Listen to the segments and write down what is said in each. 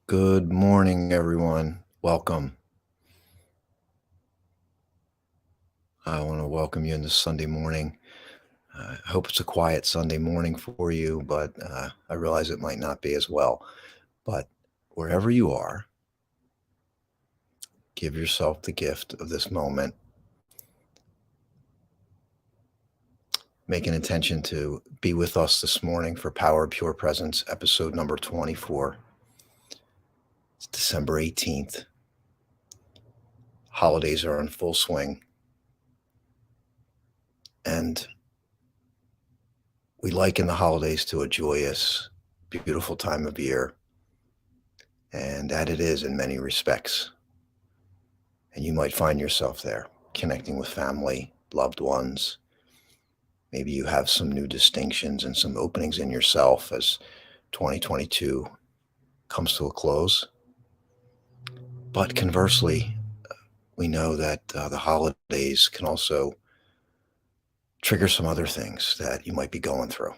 Good morning, everyone. Welcome. I want to welcome you in this Sunday morning. I hope it's a quiet Sunday morning for you, but I realize it might not be as well. But wherever you are, give yourself the gift of this moment. Make an intention to be with us this morning for Power of Pure Presence, episode number 24. It's December 18th. Holidays are in full swing. And we liken the holidays to a joyous, beautiful time of year. And that it is in many respects. And you might find yourself there connecting with family, loved ones. Maybe you have some new distinctions and some openings in yourself as 2022 comes to a close. But conversely, we know that the holidays can also trigger some other things that you might be going through.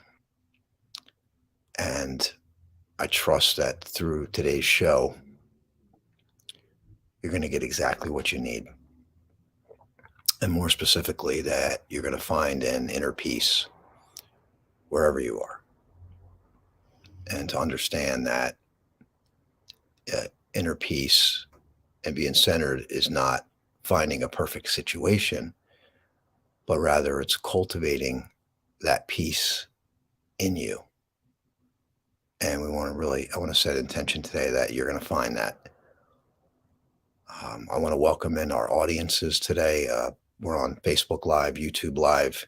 And I trust that through today's show, you're going to get exactly what you need. And more specifically, that you're going to find an inner peace wherever you are. And to understand that inner peace and being centered is not finding a perfect situation, but rather it's cultivating that peace in you. And I want to set intention today that you're going to find that. I want to welcome in our audiences today. We're on Facebook Live, YouTube Live.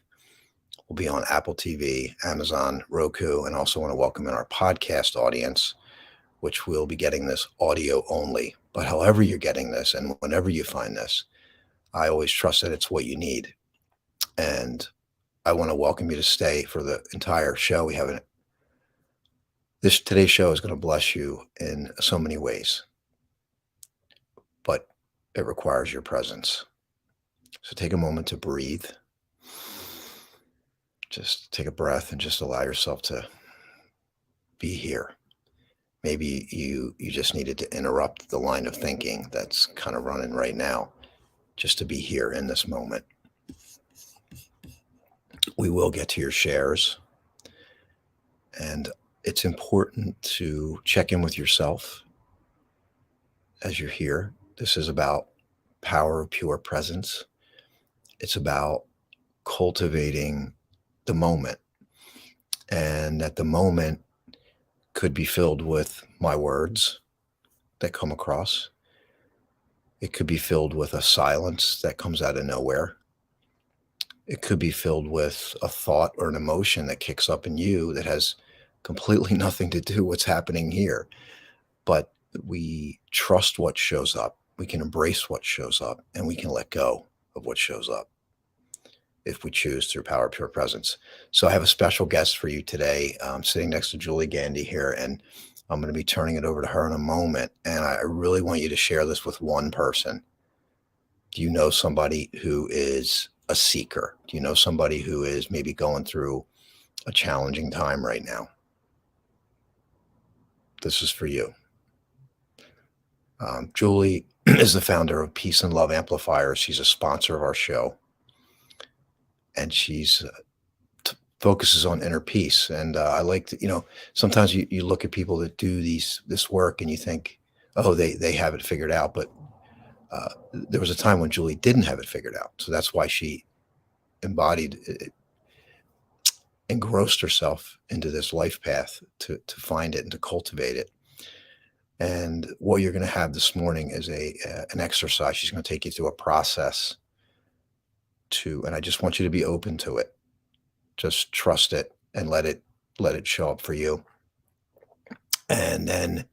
We'll be on Apple TV, Amazon, Roku, and also want to welcome in our podcast audience, which will be getting this audio only. But however you're getting this and whenever you find this, I always trust that it's what you need. And I want to welcome you to stay for the entire show. Today's show is going to bless you in so many ways, but it requires your presence. So take a moment to breathe. Just take a breath and just allow yourself to be here. Maybe you just needed to interrupt the line of thinking that's kind of running right now, just to be here in this moment. We will get to your shares. And it's important to check in with yourself as you're here. This is about power of pure presence. It's about cultivating the moment. And that the moment could be filled with my words that come across. It could be filled with a silence that comes out of nowhere. It could be filled with a thought or an emotion that kicks up in you that has completely nothing to do with what's happening here. But we trust what shows up. We can embrace what shows up, and we can let go of what shows up if we choose through power of pure presence. So I have a special guest for you today. I'm sitting next to Julie Gandy here, and I'm going to be turning it over to her in a moment. And I really want you to share this with one person. Do you know somebody who is a seeker? Do you know somebody who is maybe going through a challenging time right now? This is for you. Julie is the founder of Peace and Love Amplifiers. She's a sponsor of our show, and she's focuses on inner peace. And I like to, sometimes you look at people that do this work and you think, oh, they have it figured out. But there was a time when Julie didn't have it figured out. So that's why she embodied it, engrossed herself into this life path to find it and to cultivate it. And what you're going to have this morning is an exercise. She's going to take you through a process and I just want you to be open to it. Just trust it and let it show up for you. And then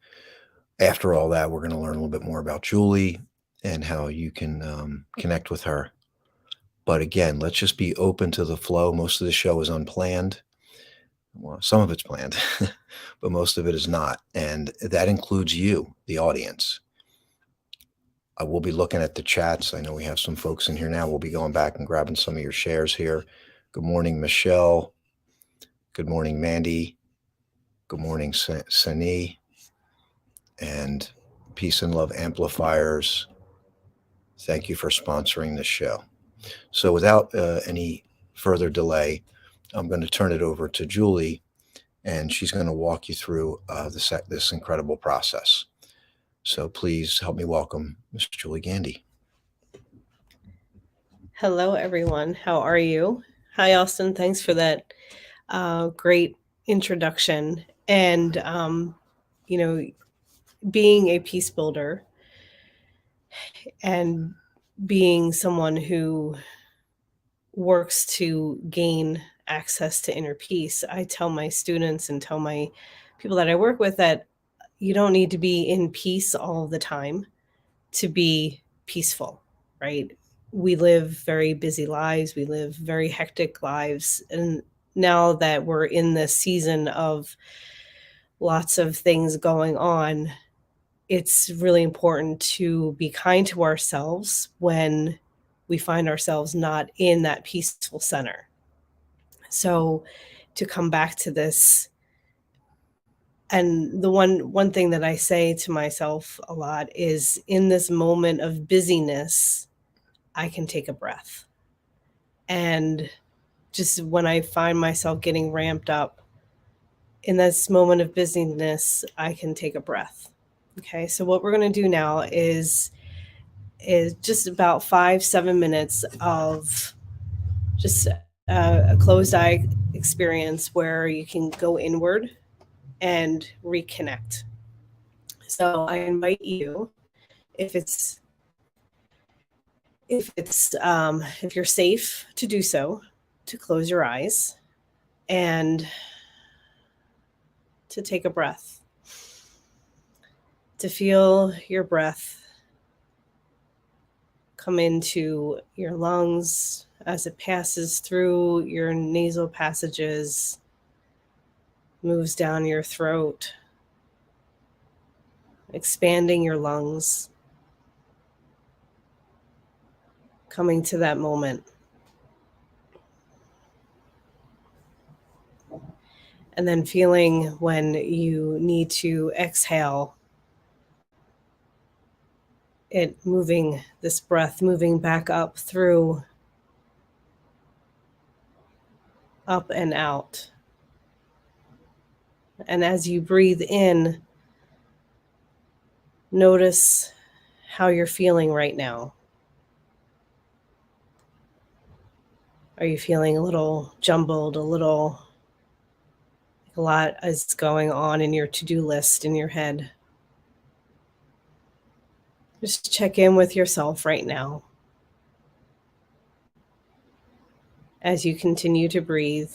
after all that, we're going to learn a little bit more about Julie and how you can connect with her. But again, let's just be open to the flow. Most of the show is unplanned. Well, some of it's planned, but most of it is not. And that includes you, the audience. I will be looking at the chats. I know we have some folks in here now. We'll be going back and grabbing some of your shares here. Good morning, Michelle. Good morning, Mandy. Good morning, Sani. and Peace and Love Amplifiers, thank you for sponsoring this show. So, without any further delay, I'm going to turn it over to Julie, and she's going to walk you through this incredible process. So, please help me welcome Miss Julie Gandy. Hello, everyone. How are you? Hi, Austin. Thanks for that great introduction. And, being a peace builder and being someone who works to gain access to inner peace, I tell my students and tell my people that I work with that you don't need to be in peace all the time to be peaceful, right? We live very busy lives, we live very hectic lives. And now that we're in this season of lots of things going on, it's really important to be kind to ourselves when we find ourselves not in that peaceful center. So to come back to this, and the one thing that I say to myself a lot is, in this moment of busyness, I can take a breath. And just when I find myself getting ramped up in this moment of busyness, I can take a breath. Okay, so what we're going to do now is just about 5-7 minutes of just a closed eye experience where you can go inward and reconnect. So I invite you, if if you're safe to do so, to close your eyes and to take a breath, to feel your breath come into your lungs as it passes through your nasal passages, moves down your throat, expanding your lungs, coming to that moment. And then feeling when you need to exhale, it moving, this breath moving back up through, up and out. And as you breathe in, notice how you're feeling right now. Are you feeling a little jumbled, a lot is going on in your to-do list in your head? Just check in with yourself right now as you continue to breathe.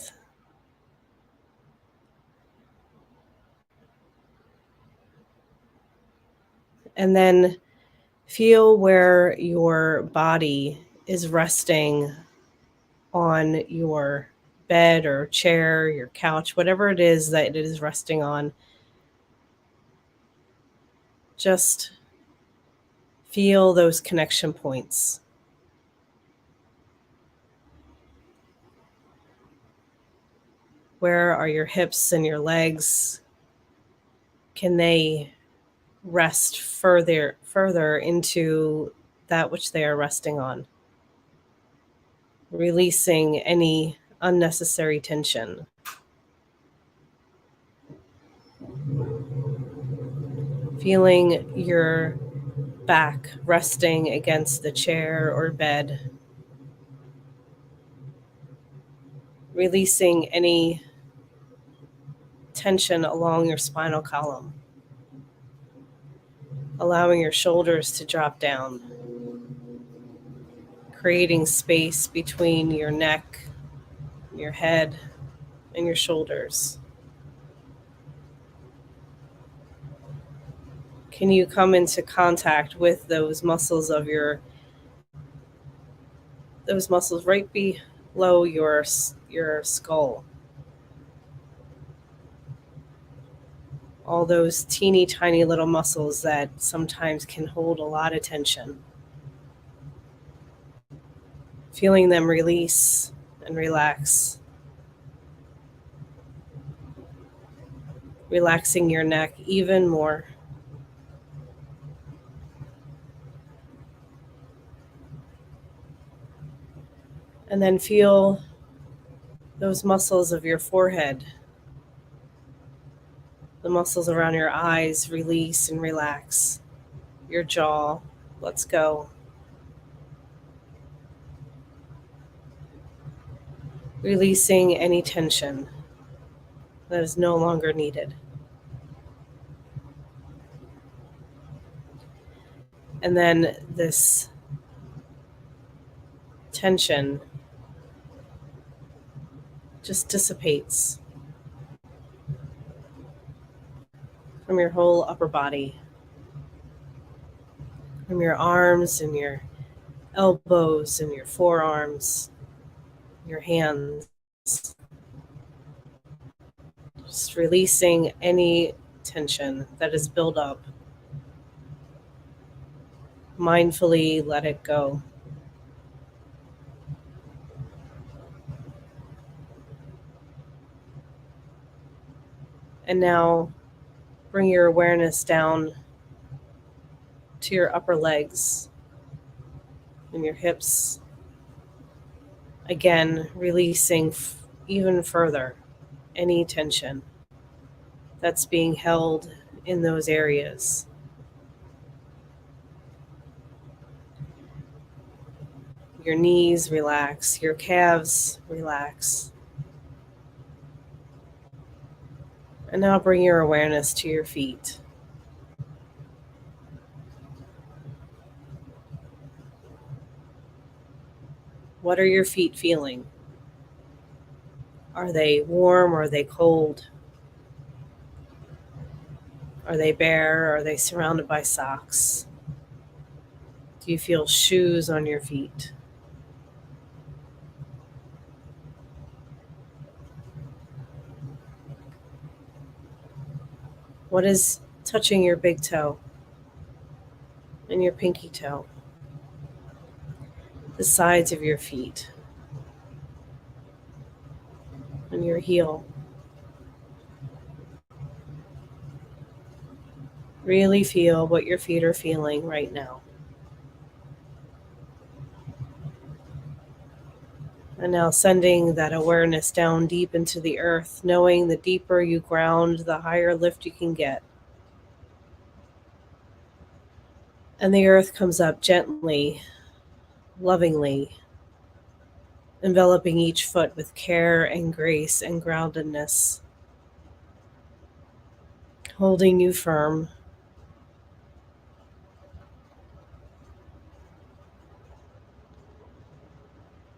And then feel where your body is resting on your bed or chair, your couch, whatever it is that it is resting on. Just feel those connection points. Where are your hips and your legs? Can they rest further into that which they are resting on? Releasing any unnecessary tension. Feeling your back resting against the chair or bed. Releasing any tension along your spinal column. Allowing your shoulders to drop down. Creating space between your neck, your head, and your shoulders. Can you come into contact with those muscles right below your skull? All those teeny tiny little muscles that sometimes can hold a lot of tension. Feeling them release and relax. Relaxing your neck even more. And then feel those muscles of your forehead, the muscles around your eyes release and relax. Your jaw lets go. Releasing any tension that is no longer needed. And then this tension just dissipates from your whole upper body, from your arms and your elbows and your forearms, your hands. Just releasing any tension that is built up. Mindfully let it go. And now bring your awareness down to your upper legs and your hips. Again, releasing even further any tension that's being held in those areas. Your knees relax, your calves relax. And now bring your awareness to your feet. What are your feet feeling? Are they warm or are they cold? Are they bare or are they surrounded by socks? Do you feel shoes on your feet? What is touching your big toe and your pinky toe? The sides of your feet and your heel. Really feel what your feet are feeling right now. And now sending that awareness down deep into the earth, knowing the deeper you ground, the higher lift you can get. And the earth comes up gently, lovingly, enveloping each foot with care and grace and groundedness, holding you firm.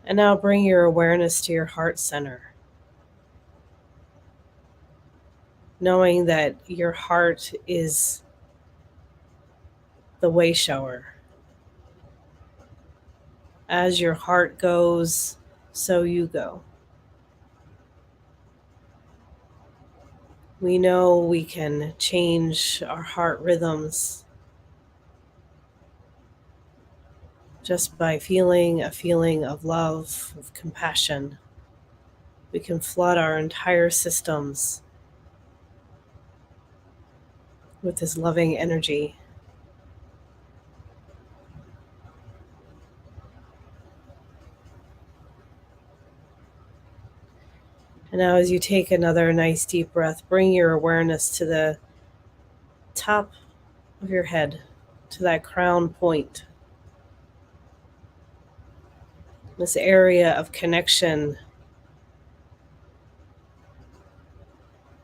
And now bring your awareness to your heart center, knowing that your heart is the way shower. As your heart goes, so you go. We know we can change our heart rhythms just by feeling a feeling of love, of compassion. We can flood our entire systems with this loving energy. And now as you take another nice deep breath, bring your awareness to the top of your head, to that crown point. This area of connection,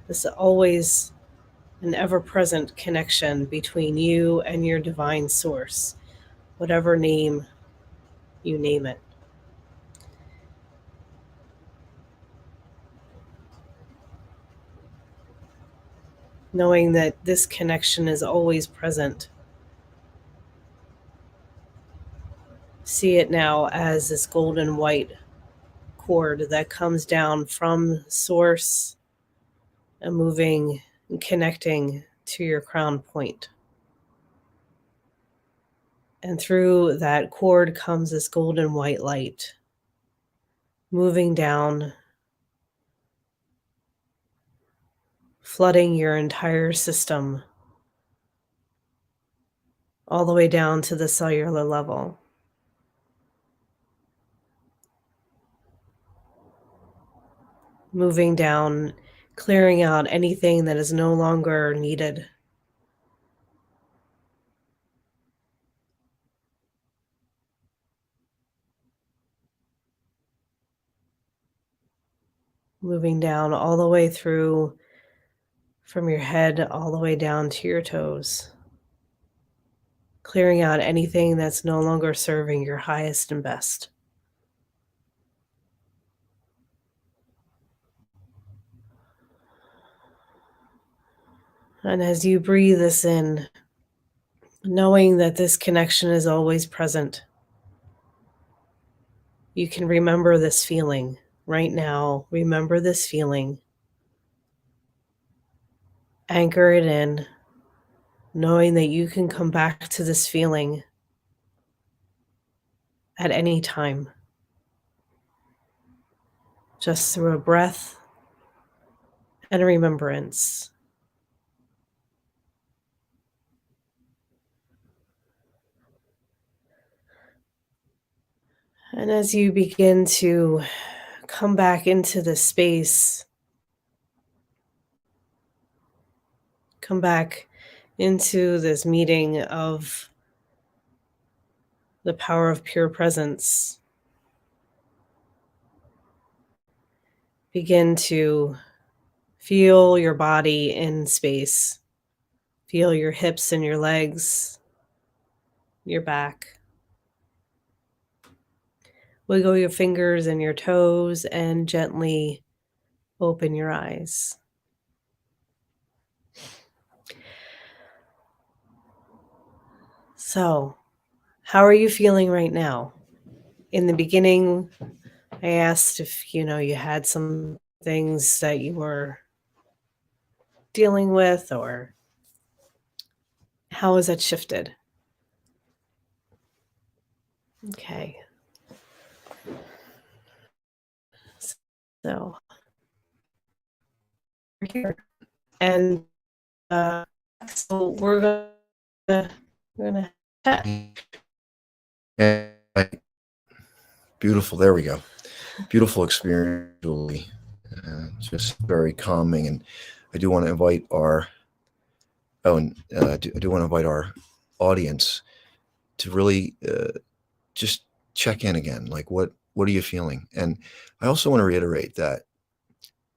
this always an ever-present connection between you and your divine source, whatever name you name it. Knowing that this connection is always present. See it now as this golden white cord that comes down from source and moving and connecting to your crown point. And through that cord comes this golden white light, moving down, flooding your entire system, all the way down to the cellular level. moving down, clearing out anything that is no longer needed. Moving down all the way through from your head all the way down to your toes. Clearing out anything that's no longer serving your highest and best. And as you breathe this in, knowing that this connection is always present, you can remember this feeling right now. Remember this feeling. Anchor it in, knowing that you can come back to this feeling at any time, just through a breath and a remembrance. And as you begin to come back into this space, come back into this meeting of the power of pure presence, begin to feel your body in space. Feel your hips and your legs, your back. Wiggle your fingers and your toes and gently open your eyes. So, how are you feeling right now? In the beginning, I asked if you had some things that you were dealing with, or how has that shifted? Okay. So, we're here. And so we're gonna chat. Yeah, beautiful. There we go. Beautiful experience, Julie. Just very calming. And I do want to invite our I do want to invite our audience to really just check in again. Like, what are you feeling? And I also want to reiterate that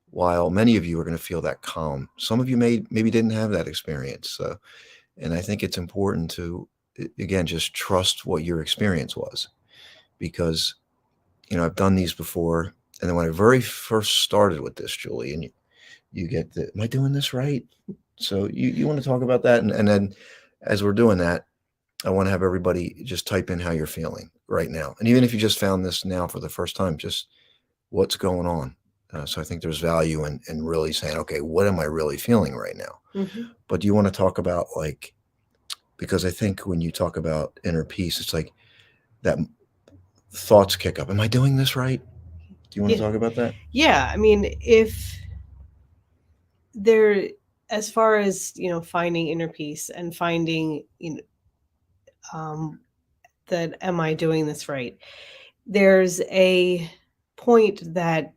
while many of you are going to feel that calm, some of you maybe didn't have that experience. And I think it's important to, again, just trust what your experience was, because, I've done these before. And then when I very first started with this, Julie, and you get the, am I doing this right? So you want to talk about that? And then as we're doing that, I want to have everybody just type in how you're feeling right now. And even if you just found this now for the first time, just what's going on. So I think there's value in really saying, okay, what am I really feeling right now? Mm-hmm. But do you want to talk about, like, because I think when you talk about inner peace, it's like that thoughts kick up. Am I doing this right? Do you want to talk about that? Yeah. I mean, if there, as far as, finding inner peace and finding, that am I doing this right? There's a point that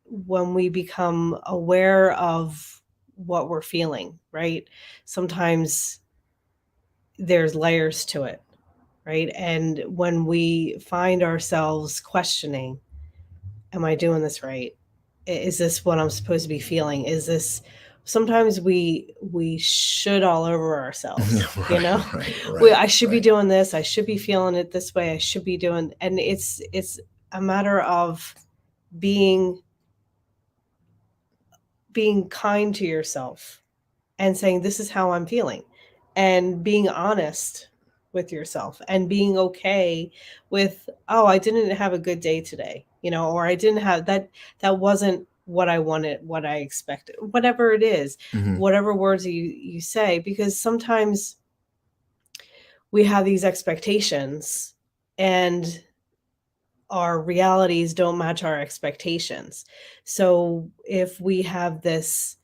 when we become aware of what we're feeling, right? Sometimes there's layers to it, right? And when we find ourselves questioning, am I doing this right? Is this what I'm supposed to be feeling? Is this, sometimes we should all over ourselves, Right, I should be doing this, I should be feeling it this way, I should be doing, and it's a matter of being kind to yourself and saying, this is how I'm feeling, and being honest with yourself and being okay with, oh, I didn't have a good day today, or I didn't have that wasn't what I wanted, what I expected, whatever it is, Mhm. whatever words you say, because sometimes we have these expectations and our realities don't match our expectations. So if we have this,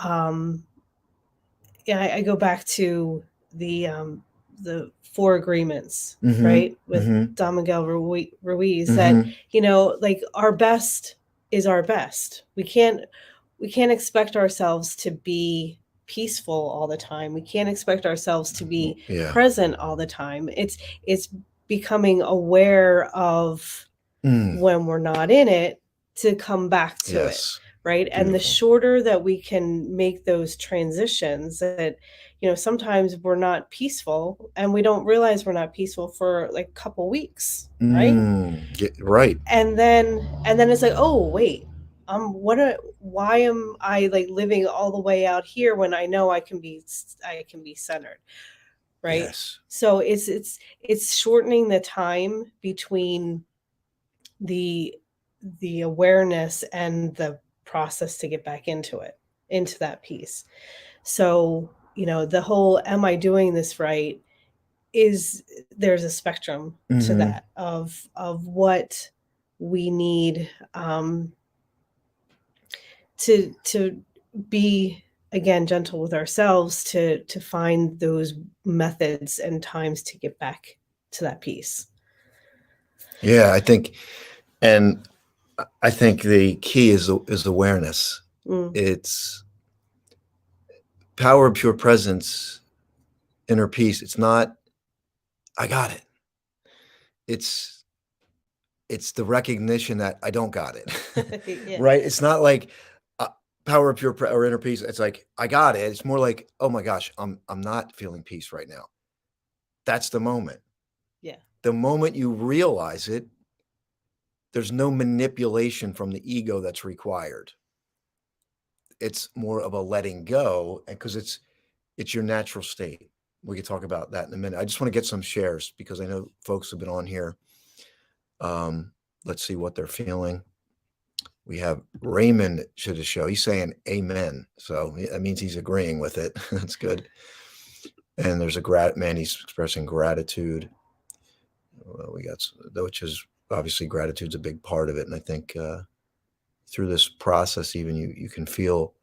yeah, I go back to the four agreements, Mhm. right? With Mhm. Don Miguel Ruiz, that, Mhm. like, our best is our best. We can't expect ourselves to be peaceful all the time. We can't expect ourselves to be Yeah. present all the time. It's becoming aware of Mm, when we're not in it to come back to it, yes. right? And the Beautiful. shorter that we can make those transitions, that sometimes we're not peaceful and we don't realize we're not peaceful for like a couple weeks, right? Right. And then it's like, oh wait, why am I like living all the way out here when I know I can be centered, right? Yes. So it's shortening the time between the the awareness and the process to get back into that piece. So the whole am I doing this right is, there's a spectrum to Hmm. that of what we need, to be, again, gentle with ourselves, to find those methods and times to get back to that piece. Yeah, and I think the key is awareness. Mm. It's power of pure presence, inner peace. It's not, I got it. It's it's the recognition that I don't got it. Yeah. Right? It's not like uh, power of or inner peace. It's like I got it. It's more like, oh my gosh, I'm not feeling peace right now. That's the moment. Yeah. The moment you realize it, there's no manipulation from the ego that's required. It's more of a letting go, and because it's your natural state. We could talk about that in a minute. I just want to get some shares because I know folks have been on here. Let's see what they're feeling. We have Raymond to the show. He's saying amen. So that means he's agreeing with it. That's good. And there's man, he's expressing gratitude. We got, which is obviously gratitude's a big part of it. And I think through this process, even you can feel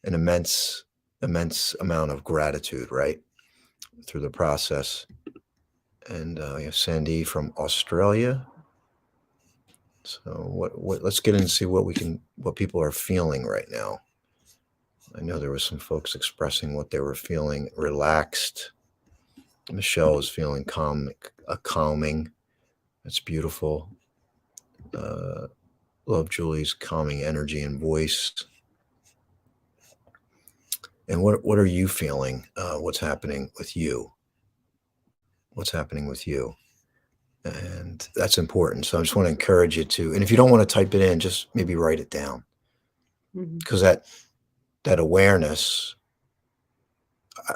an immense amount of gratitude, right? Through the process. And we have Sandy from Australia. So what let's get in and see what people are feeling right now. I know there was some folks expressing what they were feeling: relaxed. Michelle is feeling calming. That's beautiful. Love Julie's calming energy and voice. And what are you feeling? What's happening with you? What's happening with you? And that's important. So I just want to encourage you to, and if you don't want to type it in, just maybe write it down, Mhm. because that awareness,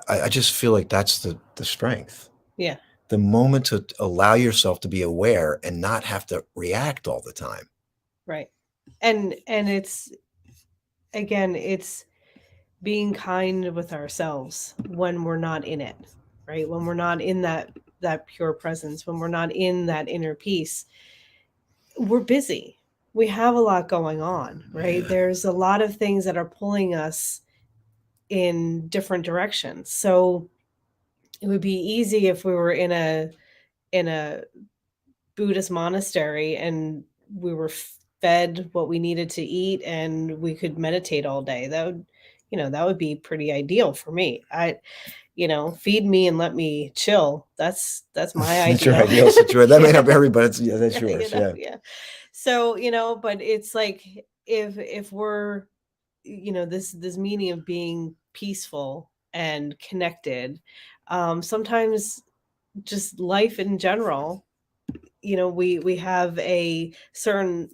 I just feel like that's the strength. Yeah. The moment to allow yourself to be aware and not have to react all the time. Right. And it's, again, it's being kind with ourselves when we're not in it, right? When we're not in that pure presence, when we're not in that inner peace. We're busy. We have a lot going on, right? Yeah. There's a lot of things that are pulling us in different directions. So it would be easy if we were in a Buddhist monastery and we were fed what we needed to eat and we could meditate all day. That would be pretty ideal for me. Feed me and let me chill. That's my That's your ideal. ideal situation. That may not be Yeah. everybody's. Yeah, that's Yeah, yours. Yeah. yeah. So, but it's like, if we're, this meaning of being peaceful and connected, sometimes just life in general, we have a certain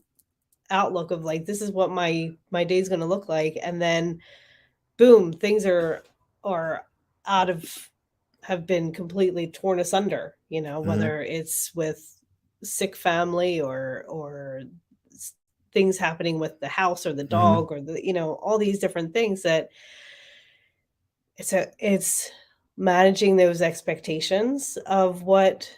outlook of like, this is what my day's going to look like, and then boom, things are out of have been completely torn asunder, whether it's with sick family or things happening with the house or the Mm-hmm. dog or all these different things, that it's managing those expectations of what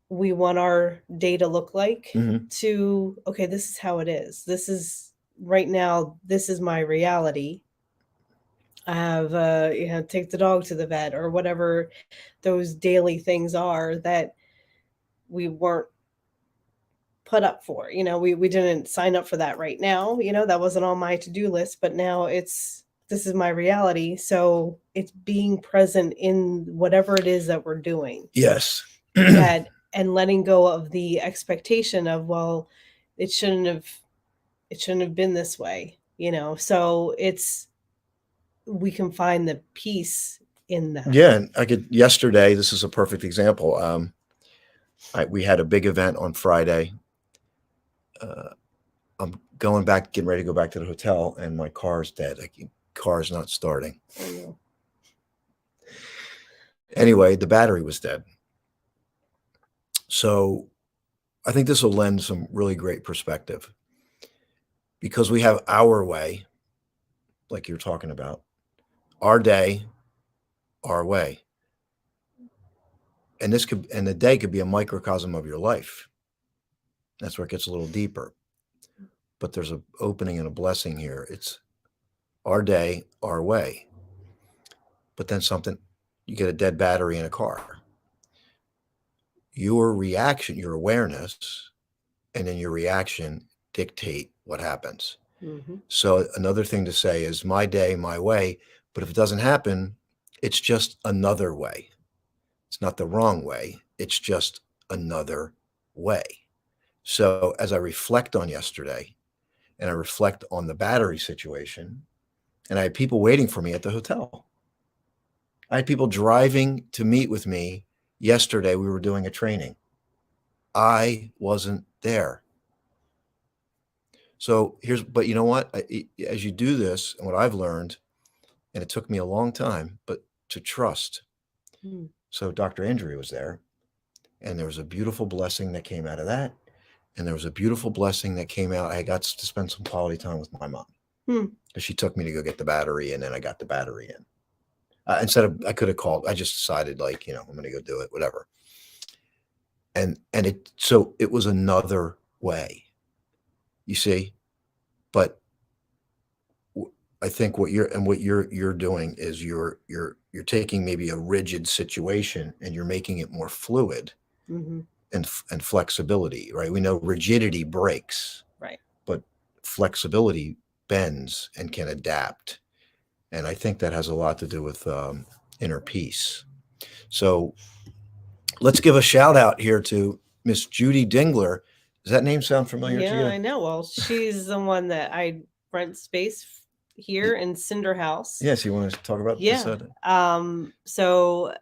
we want our day to look like, Mm-hmm. to, okay, this is how it is. This is right now, this is my reality. I have, take the dog to the vet or whatever those daily things are that we weren't put up for. We didn't sign up for that right now. That wasn't on my to-do list, but now this is my reality. So it's being present in whatever it is that we're doing, Yes. that and letting go of the expectation of, well, it shouldn't have been this way. So we can find the peace in that. Yeah, and yesterday, this is a perfect example. We had a big event on Friday. I'm getting ready to go back to the hotel, and my car's dead. Car's not starting. I know. Anyway, the battery was dead. So I think this will lend some really great perspective, because we have our way, like you're talking about, our day, our way. And the day could be a microcosm of your life. That's where it gets a little deeper. But there's an opening and a blessing here. It's our day, our way. But then you get a dead battery in a car. Your reaction, your awareness, and then your reaction dictate what happens. Mm-hmm. So another thing to say is my day, my way. But if it doesn't happen, it's just another way. It's not the wrong way. It's just another way. So as I reflect on yesterday, and I reflect on the battery situation, and I had people waiting for me at the hotel. I had people driving to meet with me yesterday. We were doing a training. I wasn't there. So but you know what? As you do this, and what I've learned, and it took me a long time, but to trust. Mm. So Dr. Andrea was there, and there was a beautiful blessing that came out of that. And there was a beautiful blessing that came out. I got to spend some quality time with my mom. Because she took me to go get the battery, and then I got the battery in. I could have called. I just decided, I'm going to go do it, whatever. And it was another way, you see. But I think what you're doing is you're taking maybe a rigid situation and you're making it more fluid. Mm-hmm. And flexibility, right? We know rigidity breaks, right? But flexibility bends and can adapt. And I think that has a lot to do with inner peace. So let's give a shout out here to Miss Judy Dingler. Does that name sound familiar to you? Yeah, I know. Well, she's the one that I rent space here in Cinder House. Yes, you want to talk about this? So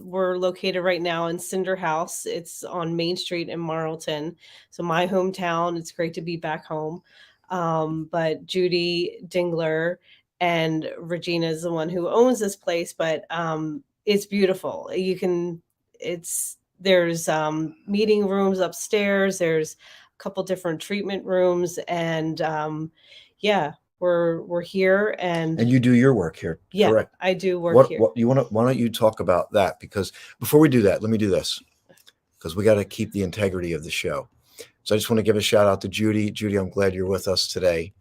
we're located right now in Cinder House. It's on Main Street in Marlton. So my hometown. It's great to be back home. But Judy Dingler and Regina is the one who owns this place, but it's beautiful. There's meeting rooms upstairs. There's a couple different treatment rooms, and we're here, and you do your work here. Yeah, correct. I do work here. Why don't you talk about that? Because before we do that, let me do this, because we got to keep the integrity of the show. So I just want to give a shout out to Judy. Judy, I'm glad you're with us today,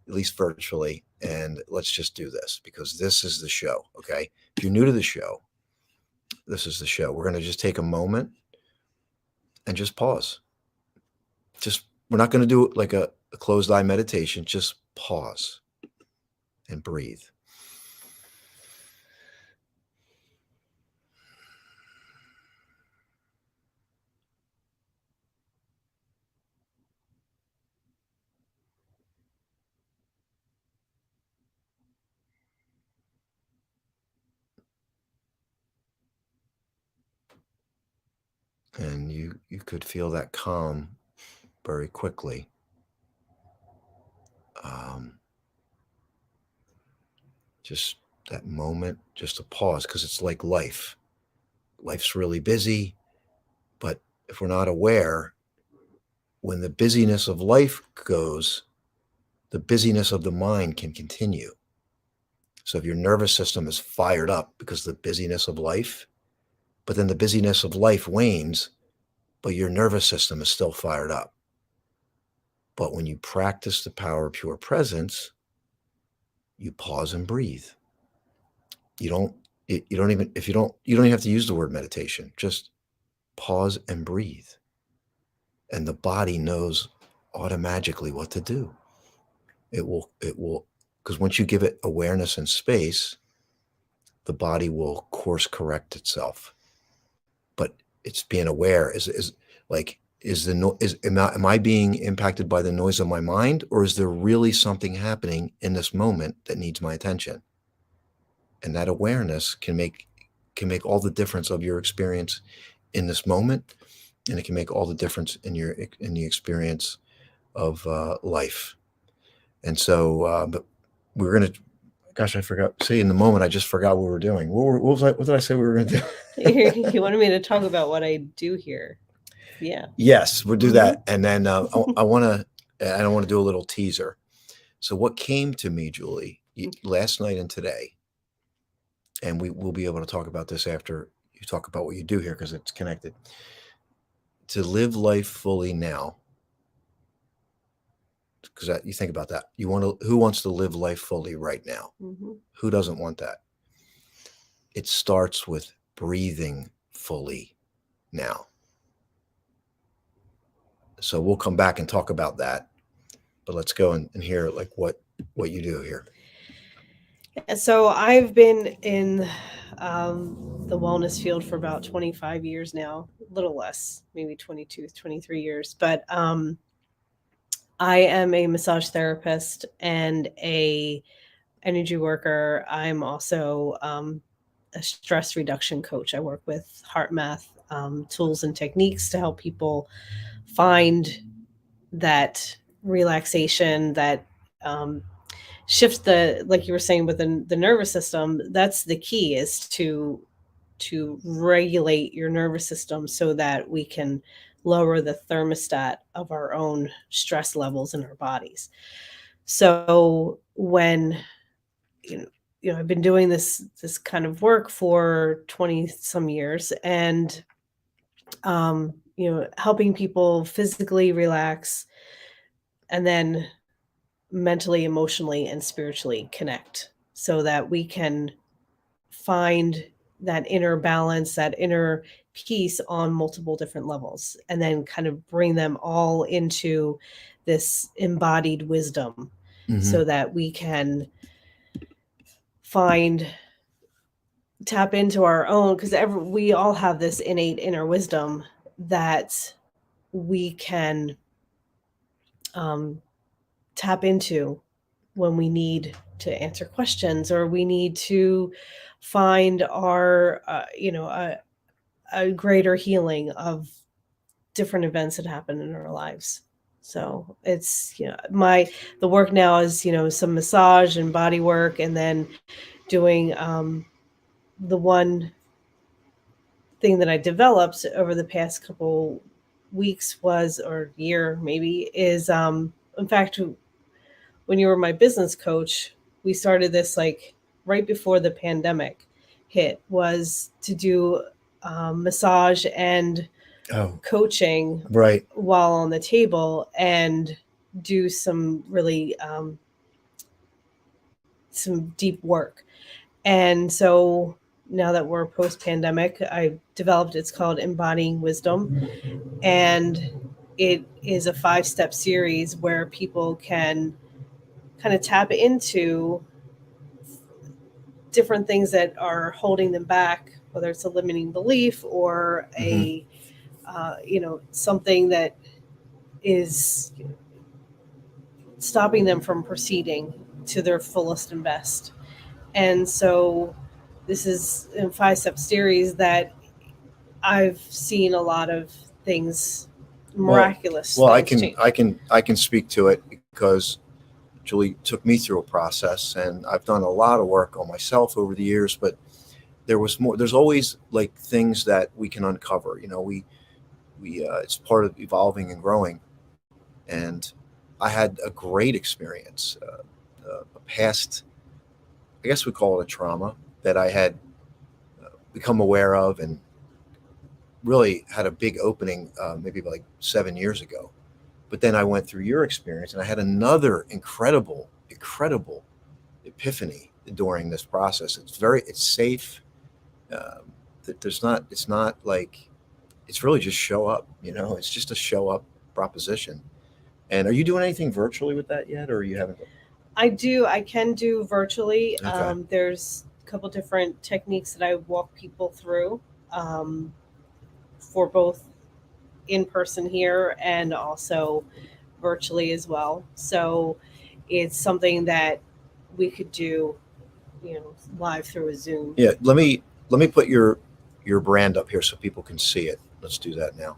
at least virtually. And let's just do this, because this is the show. Okay. If you're new to the show, this is the show. We're going to just take a moment and just pause. We're not going to do it like a closed eye meditation. Just pause and breathe. And you could feel that calm very quickly. Just that moment, just a pause, because it's like life. Life's really busy, but if we're not aware, when the busyness of life goes, the busyness of the mind can continue. So if your nervous system is fired up because of the busyness of life, but then the busyness of life wanes, but your nervous system is still fired up. But when you practice the power of pure presence, you pause and breathe. You don't even have to use the word meditation. Just pause and breathe. and the body knows automatically what to do. It will, because once you give it awareness and space, the body will course correct itself. But it's being aware is like, am I being impacted by the noise of my mind, or is there really something happening in this moment that needs my attention? And that awareness can make all the difference of your experience in this moment, and it can make all the difference in the experience of life. And so, but we're gonna. Gosh, I forgot. See, in the moment, I just forgot what we were doing. What did I say we were going to do? You wanted me to talk about what I do here. Yeah. Yes, we'll do that. And then I want to do a little teaser. So what came to me, Julie, last night and today, and we will be able to talk about this after you talk about what you do here, because it's connected. To live life fully now, because you think about that. Who wants to live life fully right now? Mm-hmm. Who doesn't want that? It starts with breathing fully now. So we'll come back and talk about that, but let's go and hear like what you do here. So I've been in the wellness field for about 25 years now, a little less, maybe 22, 23 years. But I am a massage therapist and a energy worker. I'm also a stress reduction coach. I work with HeartMath tools and techniques to help people find that relaxation, that shift like you were saying with the nervous system. That's the key, is to regulate your nervous system so that we can lower the thermostat of our own stress levels in our bodies. So when I've been doing this kind of work for 20 some years, and helping people physically relax and then mentally, emotionally, and spiritually connect so that we can find that inner balance, that inner peace on multiple different levels, and then kind of bring them all into this embodied wisdom so that we can tap into our own, because we all have this innate inner wisdom that we can tap into when we need to answer questions, or we need to find our a greater healing of different events that happen in our lives. So it's the work now is some massage and body work, and then doing the one thing that I developed over the past couple weeks or year maybe is in fact, when you were my business coach, we started this like right before the pandemic hit, was to do massage and coaching right while on the table, and do some really some deep work. And so now that we're post-pandemic, I developed, it's called Embodying Wisdom, and it is a 5-step series where people can kind of tap into different things that are holding them back, whether it's a limiting belief or a something that is stopping them from proceeding to their fullest and best. And so this is a 5-step series that I've seen a lot of things miraculous. Well, I can speak to it because Julie took me through a process, and I've done a lot of work on myself over the years, but there's always like things that we can uncover. We it's part of evolving and growing. And I had a great experience, a past, I guess we call it a trauma that I had become aware of, and really had a big opening maybe like 7 years ago. But then I went through your experience, and I had another incredible epiphany during this process. It's safe. It's not like, it's really just show up, it's just a show up proposition. And are you doing anything virtually with that yet, or you haven't? I can do virtually. Okay. There's a couple different techniques that I walk people through, um, for both in person here and also virtually as well. So it's something that we could do, live through a Zoom. Yeah, let me put your brand up here so people can see it. Let's do that now.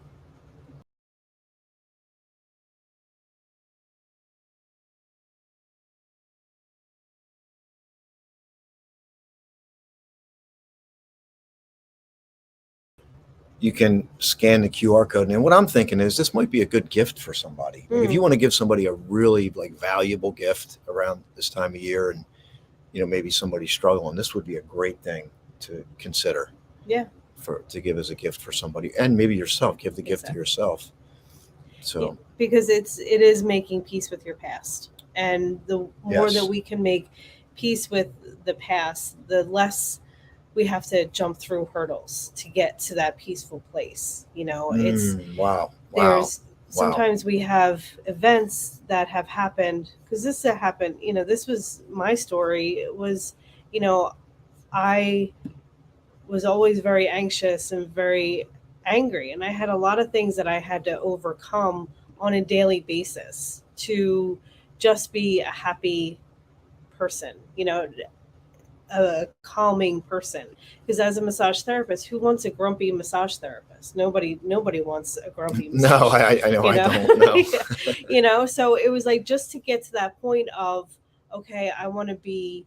You can scan the QR code. And what I'm thinking is this might be a good gift for somebody. Like if you want to give somebody a really like valuable gift around this time of year, and maybe somebody's struggling, this would be a great thing to consider. Yeah. To give as a gift for somebody, and maybe yourself, give the gift to Exactly. yourself. So Yeah, because it is making peace with your past, and the more Yes. that we can make peace with the past, the less we have to jump through hurdles to get to that peaceful place. It's Wow. there's Wow. sometimes we have events that have happened, because this happened, this was my story. It was, I was always very anxious and very angry, and I had a lot of things that I had to overcome on a daily basis to just be a happy person, a calming person. Because as a massage therapist, who wants a grumpy massage therapist? Nobody wants a grumpy massage. No, I know. You I know? don't know. So it was like, just to get to that point of, okay, I want to be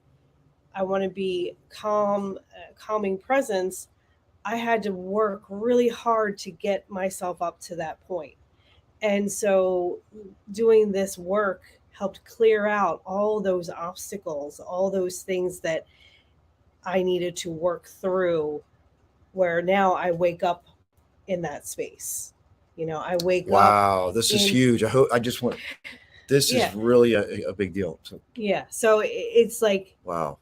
calm, calming presence. I had to work really hard to get myself up to that point. And so doing this work helped clear out all those obstacles, all those things that I needed to work through, where now I wake up in that space. I wake up. Wow, this is huge. I just want. This Yeah. is really a big deal. So, Yeah. So it's like, wow.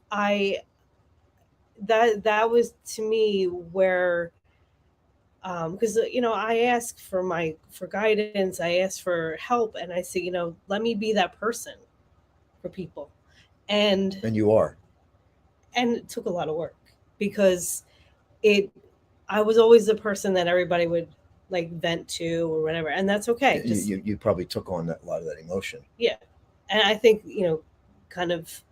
That was to me where, because I ask for guidance, I ask for help, and I say, let me be that person for people. And you are. And it took a lot of work, because I was always the person that everybody would like vent to or whatever, and that's okay. You probably took on a lot of that emotion. Yeah. And I think, kind of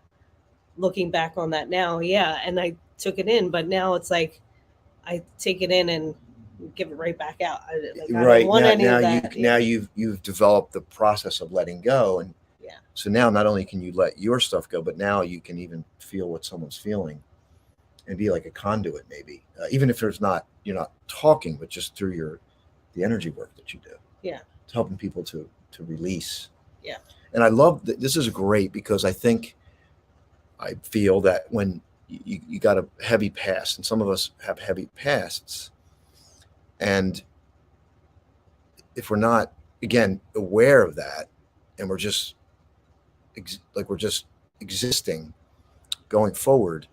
looking back on that now, yeah, and I took it in, but now it's like I take it in and give it right back out. I Right. don't want any of that. Now you've developed the process of letting go, and Yeah. so now not only can you let your stuff go, but now you can even feel what someone's feeling, and be like a conduit, maybe, even if you're not talking, but just through the energy work that you do. Yeah. It's helping people to release. Yeah. And I love that. This is great, because I feel that when you got a heavy past, and some of us have heavy pasts, and if we're not, again, aware of that, and we're just existing going forward,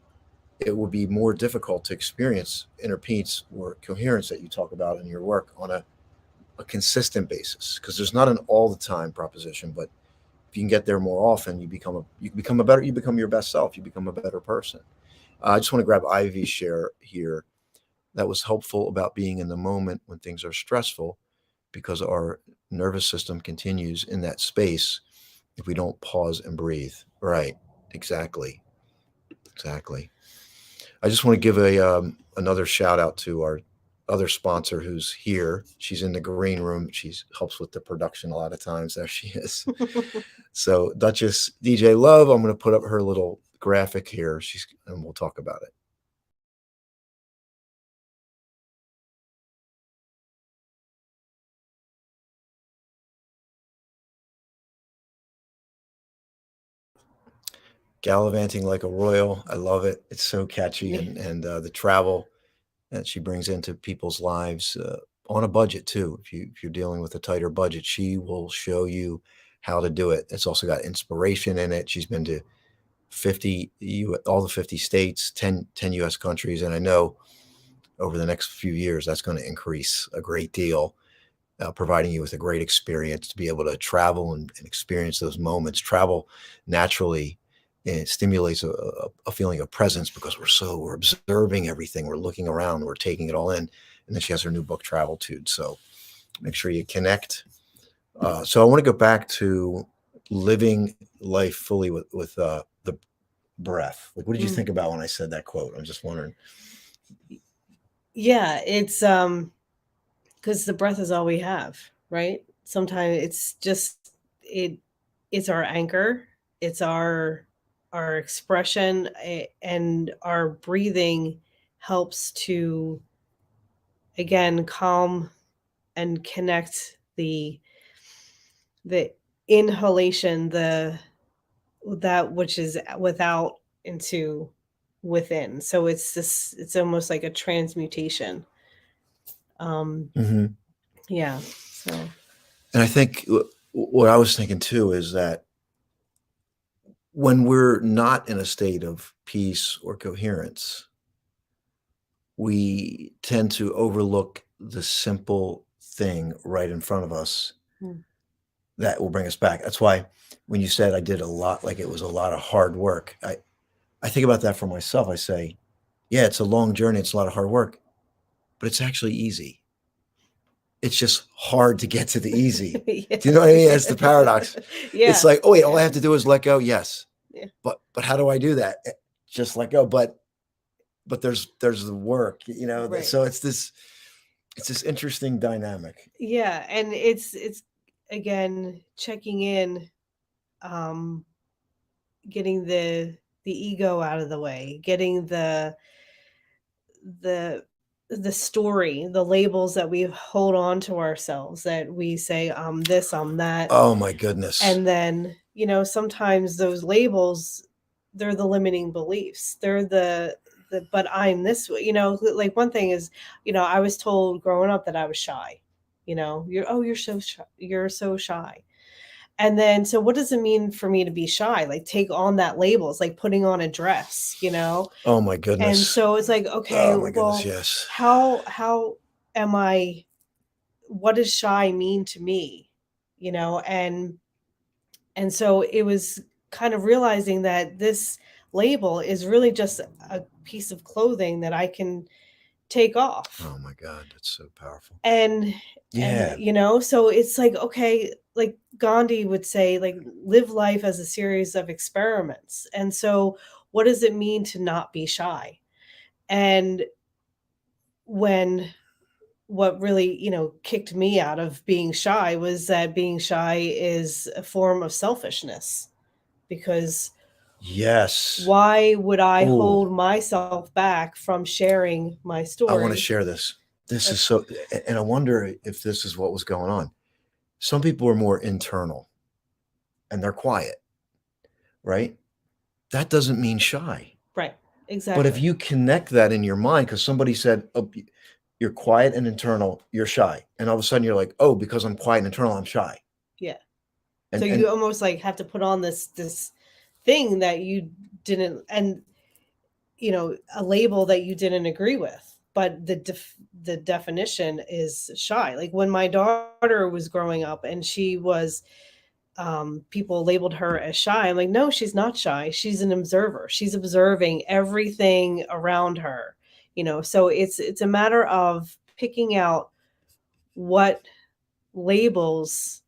it will be more difficult to experience inner peace or coherence that you talk about in your work on a consistent basis, because there's not an all the time proposition, but if you can get there more often, you become your best self. You become a better person. I just want to grab Ivy's share here. That was helpful about being in the moment when things are stressful, because our nervous system continues in that space if we don't pause and breathe. Right. Exactly. I just want to give another shout out to our other sponsor who's here. She's in the green room. She helps with the production a lot of times. There she is. So Duchess DJ Love, I'm going to put up her little graphic here. And we'll talk about it. Gallivanting like a royal. I love it. It's so catchy, and the travel that she brings into people's lives on a budget too. If you're dealing with a tighter budget, she will show you how to do it. It's also got inspiration in it. She's been to all the 50 states, 10 US countries, and I know over the next few years that's going to increase a great deal. providing you with a great experience to be able to travel and experience those moments. Travel naturally, it stimulates a feeling of presence because we're observing everything, we're looking around, we're taking it all in. And then she has her new book, Traveltude. So make sure you connect. So I want to go back to living life fully with the breath. Like, what did you think about when I said that quote? I'm just wondering. Yeah, it's because the breath is all we have, right? Sometimes it's just it's our anchor, it's our expression, and our breathing helps to again calm and connect the inhalation, the that which is without into within. So it's almost like a transmutation. Um Hmm. yeah. So And I think what I was thinking too is that when we're not in a state of peace or coherence, we tend to overlook the simple thing right in front of us mm, that will bring us back. That's why when you said I did a lot, like it was a lot of hard work, I think about that for myself. I say, yeah, it's a long journey, it's a lot of hard work, but it's actually easy. It's just hard to get to the easy. Do you know what I mean? That's the paradox. It's yeah. like, oh wait, all I Yeah. have to do is let go. Yes. Yeah. But how do I do that? Just let go. But there's the work, Right. so it's this interesting dynamic. Yeah, and it's again checking in, um getting the ego out of the way, getting the the story, the labels that we hold on to ourselves, that we say I'm this, I'm that. Oh my goodness. And then, sometimes those labels, they're the limiting beliefs. They're the but I'm this way. Like one thing is, I was told growing up that I was shy. You're so shy. You're so shy. And then, so what does it mean for me to be shy? Like take on that label. It's like putting on a dress. Oh my And goodness. so it's like, okay, Oh my goodness. well, Yes. how am I? What does shy mean to me? And so it was kind of realizing that this label is really just a piece of clothing that I can take off. Oh my God. That's so powerful. And Yeah. so it's like, okay, like Gandhi would say, like, live life as a series of experiments. And so what does it mean to not be shy? And when what really, kicked me out of being shy was that being shy is a form of selfishness, because Yes. why would I Oh, hold myself back from sharing my I want to story? share this. This is That's so, and I wonder if this is what was going on. Some people are more internal and they're quiet, right? That doesn't mean shy. right. But if Exactly. you connect that in your mind, because somebody said, oh, you're quiet and internal, you're shy. And all of a sudden you're like, oh, because I'm quiet and internal, I'm shy. Yeah. So And you almost like have to put on this thing that you didn't, and a label that you didn't agree with, but the definition is shy. Like when my daughter was growing up and she was, people labeled her as shy. I'm like, no, she's not shy. She's an observer. She's observing everything around her. So it's a matter of picking out what labels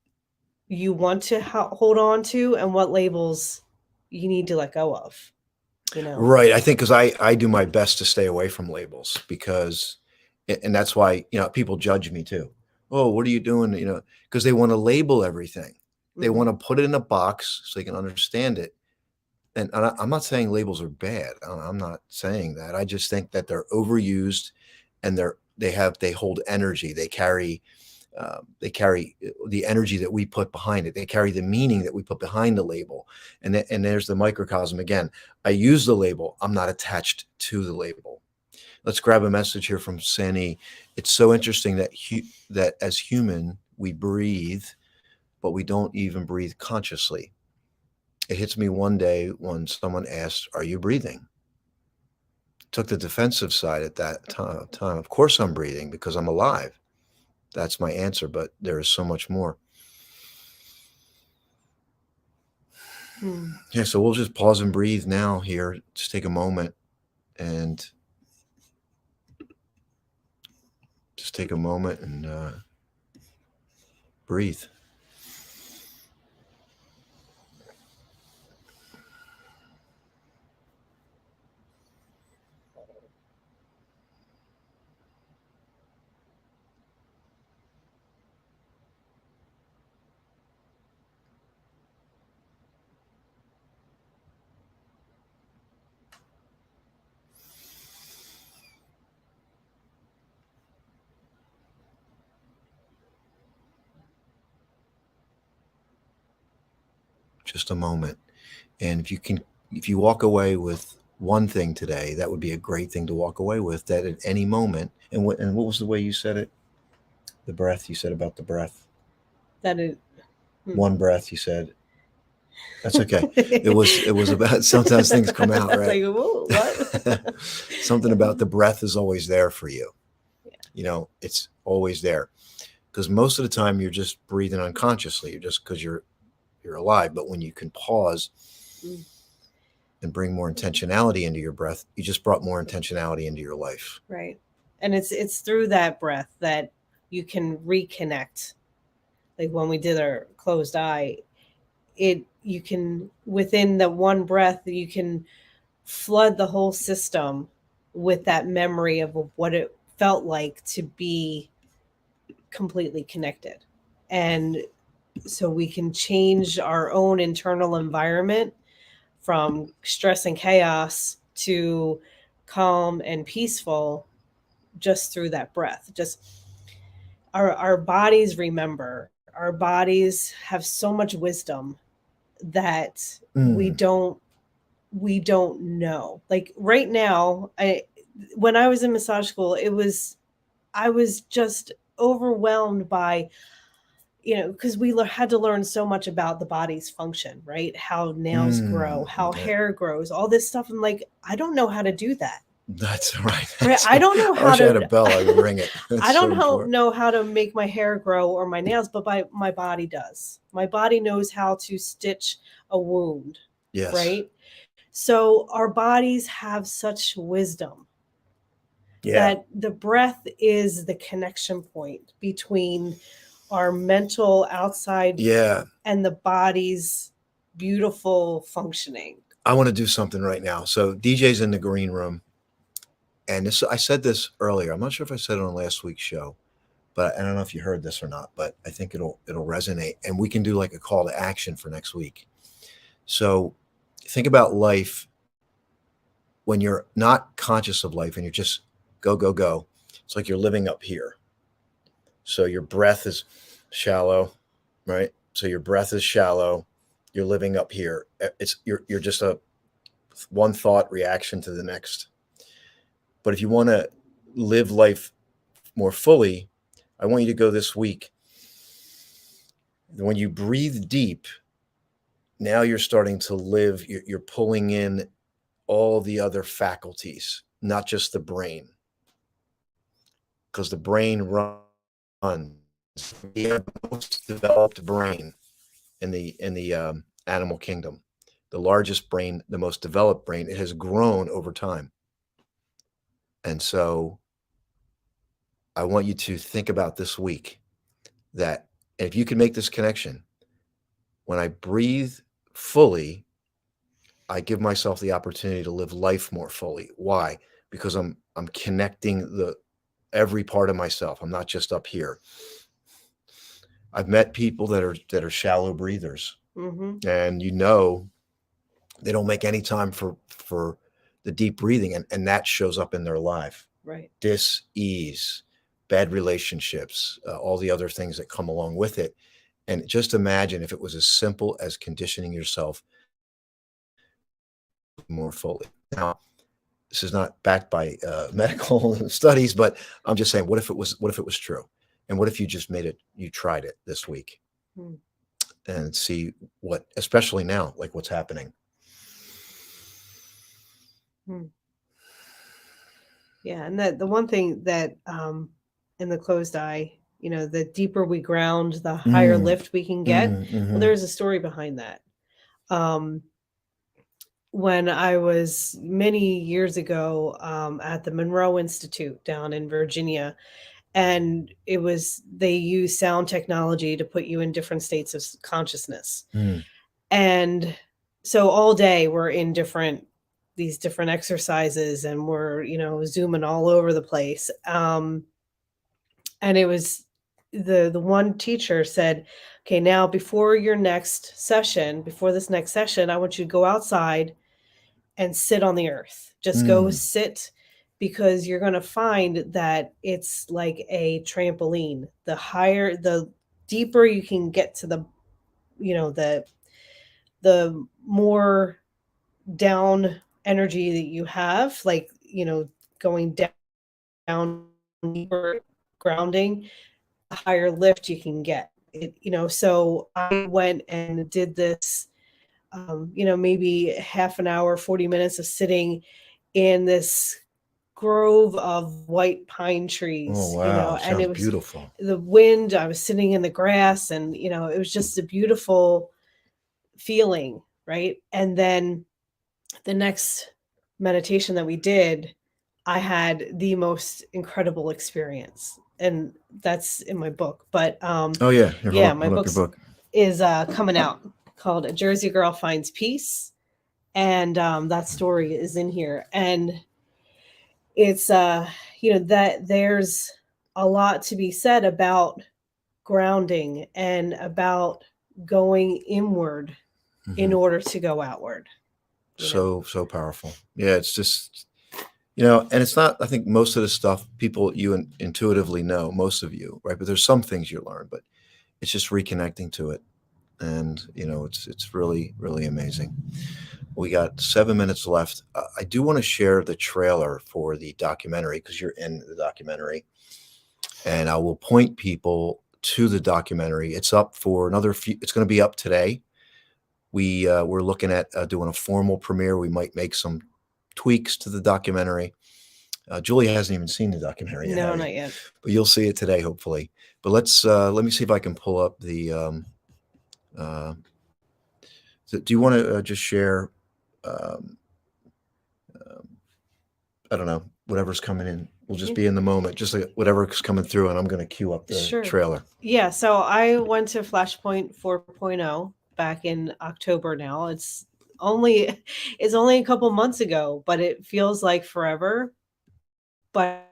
you want to hold on to and what labels you need to let go of. right. I think because I do my best to stay away from labels because, and that's why, people judge me too. Oh, what are you doing? Because they want to label everything. They Hmm. want to put it in a box so they can understand it. And I'm not saying labels are bad. I'm not saying that. I just think that they're overused and they hold energy. They carry the energy that we put behind it. They carry the meaning that we put behind the label. And there's the microcosm again. I use the label. I'm not attached to the label. Let's grab a message here from Sani. It's so interesting that as human we breathe, but we don't even breathe consciously. It hits me one day when someone asked, "Are you breathing?" Took the defensive side at that time. Of course I'm breathing because I'm alive. That's my answer, but there is so much more. Yeah, so we'll just pause and breathe now here. Just take a moment and breathe. Just a moment. And if you walk away with one thing today, that would be a great thing to walk away with, that at any moment, and what was the way you said it? The breath, you said about the breath. That it. One breath, you said. That's okay. It was about, sometimes things come out, right? Like, whoa, what? Something about the breath is always there for you. Yeah. You know, it's always there. Because most of the time you're just breathing unconsciously. You're just because you're alive. But when you can pause and bring more intentionality into your breath, you just brought more intentionality into your life. Right. And it's through that breath that you can reconnect. Like when we did our closed eye, you can, within the one breath, you can flood the whole system with that memory of what it felt like to be completely connected. And so we can change our own internal environment from stress and chaos to calm and peaceful just through that breath. Just our bodies remember. Our bodies have so much wisdom that we don't know. Like right now, when I was in massage school, I was just overwhelmed by, because we had to learn so much about the body's function, right? How nails grow, how hair grows, all this stuff. I'm like, I don't know how to do that. That's right. Right? I don't know how I wish to. I had a bell, I would ring it. I don't know how to make my hair grow or my nails, but my body does. My body knows how to stitch a wound. Yes. Right? So our bodies have such wisdom. Yeah. That the breath is the connection point between our mental outside and the body's beautiful functioning. I want to do something right now. So DJ's in the green room. And this, I said this earlier. I'm not sure if I said it on last week's show, but I don't know if you heard this or not, but I think it'll resonate. And we can do like a call to action for next week. So think about life when you're not conscious of life and you're just go, go, go. It's like you're living up here. So your breath is shallow, right? So your breath is shallow. You're living up here. You're just a one thought reaction to the next. But if you want to live life more fully, I want you to go this week. When you breathe deep, now you're starting to live, you're pulling in all the other faculties, not just the brain. Because the brain runs. We have the most developed brain in the animal kingdom. The largest brain, the most developed brain. It has grown over time. And so I want you to think about this week that if you can make this connection, when I breathe fully, I give myself the opportunity to live life more fully. Why? Because I'm connecting every part of myself. I'm not just up here. I've met people that are shallow breathers, and they don't make any time for the deep breathing, and that shows up in their life. Right. Dis-ease, bad relationships, all the other things that come along with it. And just imagine if it was as simple as conditioning yourself more fully. Now, this is not backed by medical studies, but I'm just saying, what if it was true? And what if you just you tried it this week and see what, especially now, like what's happening. Yeah. And the one thing that in the closed eye, the deeper we ground, the higher Mm, lift we can get. Well, mhm. there's a story behind that. Um, when I was many years ago at the Monroe Institute down in Virginia, and they use sound technology to put you in different states of consciousness. Mm. And so all day we're in these different exercises, and we're, zooming all over the place. And it was the one teacher said, "Okay, now before this next session, I want you to go outside and sit on the earth. Just go Mm. sit, because you're going to find that it's like a trampoline. The deeper you can get to the more down energy that you have, like, going down deeper, grounding, the higher lift you can get. So I went and did this, maybe half an hour, 40 minutes of sitting in this grove of white pine Oh, trees, wow. and Sounds it was beautiful. the wind. I was sitting in the grass, and, it was just a beautiful feeling, right? And then the next meditation that we did, I had the most incredible experience. And that's in my book. But Oh, yeah. Here, yeah, my hold up your book's book. is coming out, called A Jersey Girl Finds Peace. And that story is in here. And it's that there's a lot to be said about grounding and about going inward in Mhm. order to go outward. So powerful. Yeah, it's just, and it's not, I think most of the stuff people intuitively know, most of you, right? But there's some things you learn, but it's just reconnecting to it. And, it's really, really amazing. We got 7 minutes left. I do want to share the trailer for the documentary because you're in the documentary, and I will point people to the documentary. It's up for another few. It's going to be up today. We're looking at doing a formal premiere. We might make some tweaks to the documentary. Julia hasn't even seen the documentary yet, No, have you? not yet. But you'll see it today, hopefully. But let me see if I can pull up the. Uh, do you want to just share? Um, um, I don't know, whatever's coming in. We'll just Yeah. be in the moment, just like whatever's coming through, and I'm going to queue up the Sure. trailer. Yeah, so I went to Flashpoint 4.0 back in October now. Only it's only a couple months ago, but it feels like forever. But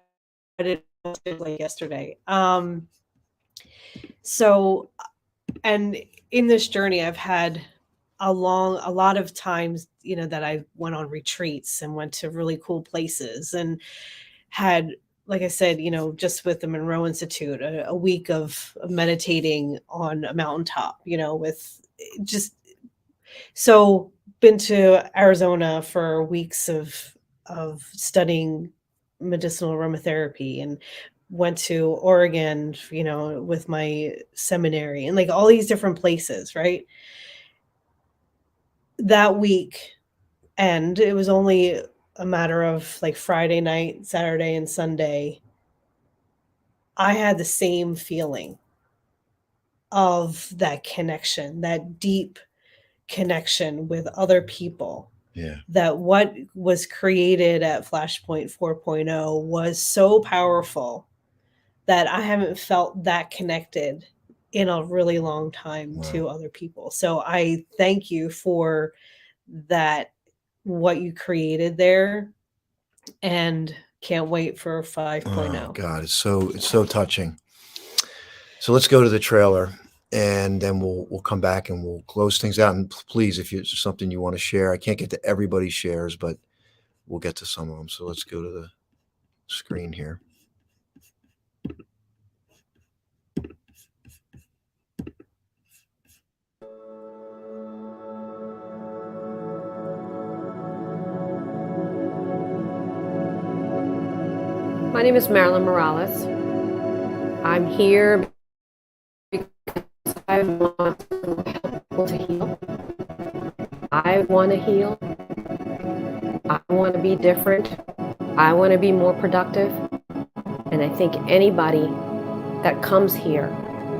it feels like yesterday. So, and in this journey, I've had a lot of times, that I went on retreats and went to really cool places, and had, like I said, just with the Monroe Institute, a week of meditating on a mountaintop, with just so been to Arizona for weeks of studying medicinal aromatherapy, and went to Oregon, with my seminary, and like all these different places, right? That week, and it was only a matter of like Friday night, Saturday, and Sunday. I had the same feeling of that connection, that deep connection with other people. Yeah. That what was created at Flashpoint 4.0 was so powerful that I haven't felt that connected in a really long time Wow. to other people. So I thank you for that, what you created there, and can't wait for 5.0. Oh God, it's so touching. So let's go to the trailer, and then we'll come back and we'll close things out. And please, if it's something you want to share, I can't get to everybody's shares, but we'll get to some of them. So let's go to the screen here. My name is Marilyn Morales. I'm here because I want to help people to heal. I want to heal. I want to be different. I want to be more productive. And I think anybody that comes here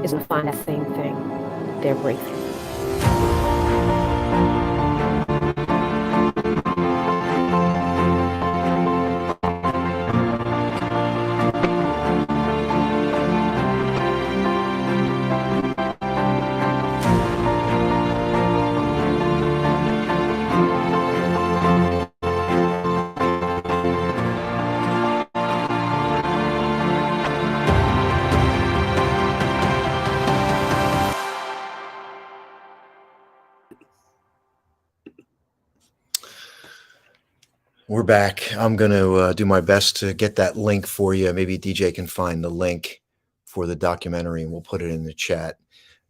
is going to find that same thing, their breakthrough. We're back. I'm going to do my best to get that link for you. Maybe DJ can find the link for the documentary and we'll put it in the chat.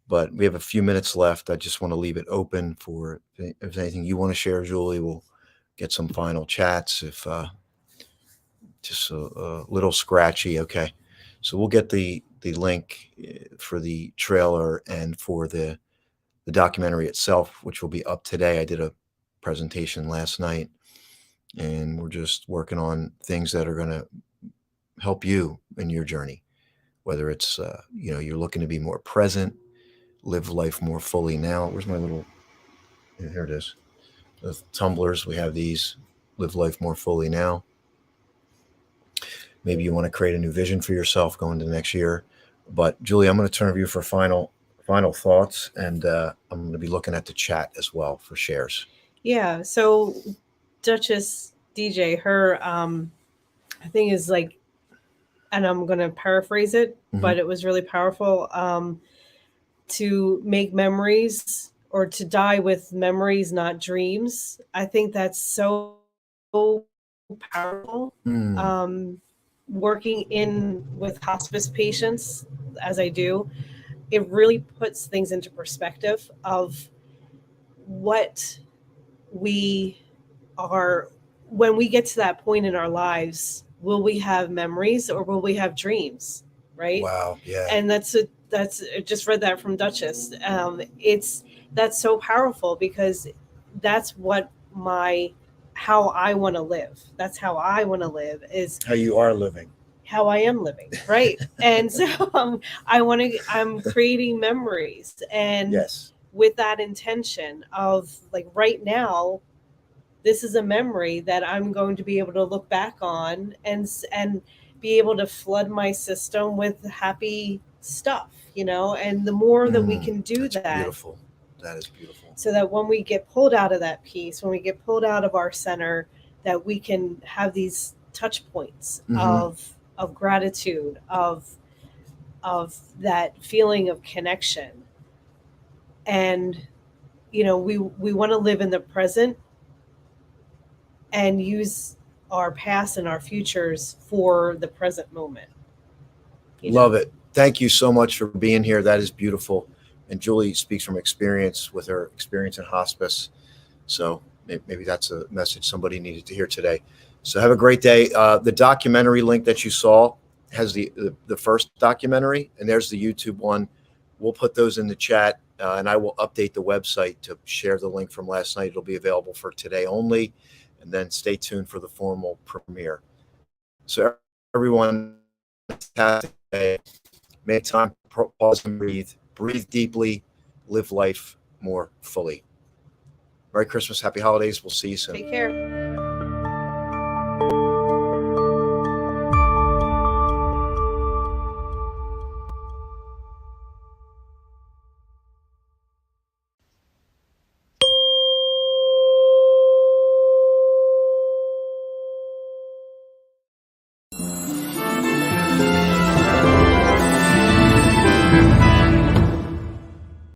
But we have a few minutes left. I just want to leave it open for if there's anything you want to share, Julie. We'll get some final chats. If just a little scratchy, okay. So we'll get the link for the trailer and for the documentary itself, which will be up today. I did a presentation last night. And we're just working on things that are going to help you in your journey, whether it's, you're looking to be more present, live life more fully now. Where's my little, here it is. The tumblers, we have these, live life more fully now. Maybe you want to create a new vision for yourself going into next year. But Julie, I'm going to turn to you for final thoughts. And I'm going to be looking at the chat as well for shares. Yeah. So Duchess DJ, her thing is like, and I'm going to paraphrase it, but it was really powerful, to make memories or to die with memories, not dreams. I think that's so powerful. Working with hospice patients as I do, it really puts things into perspective of what we are. When we get to that point in our lives, will we have memories or will we have dreams? Right. Wow. Yeah. And that's I just read that from Duchess. That's so powerful because that's how I want to live. That's how I want to live, is how you are living, how I am living. Right. And so I'm creating memories, and yes, with that intention of like right now, this is a memory that I'm going to be able to look back on and be able to flood my system with happy stuff, and the more that we can do that. Beautiful. That is beautiful. So that when we get pulled out of that piece, when we get pulled out of our center, that we can have these touch points of gratitude, of that feeling of connection. And, we want to live in the present and use our past and our futures for the present moment. Love it. Thank you so much for being here. That is beautiful. And Julie speaks from experience with her experience in hospice. So maybe that's a message somebody needed to hear today. So have a great day. The documentary link that you saw has the first documentary, and there's the YouTube one. We'll put those in the chat, and I will update the website to share the link from last night. It'll be available for today only. And then stay tuned for the formal premiere. So everyone, make time, pause and breathe deeply, live life more fully. Merry Christmas, happy holidays. We'll see you soon. Take care.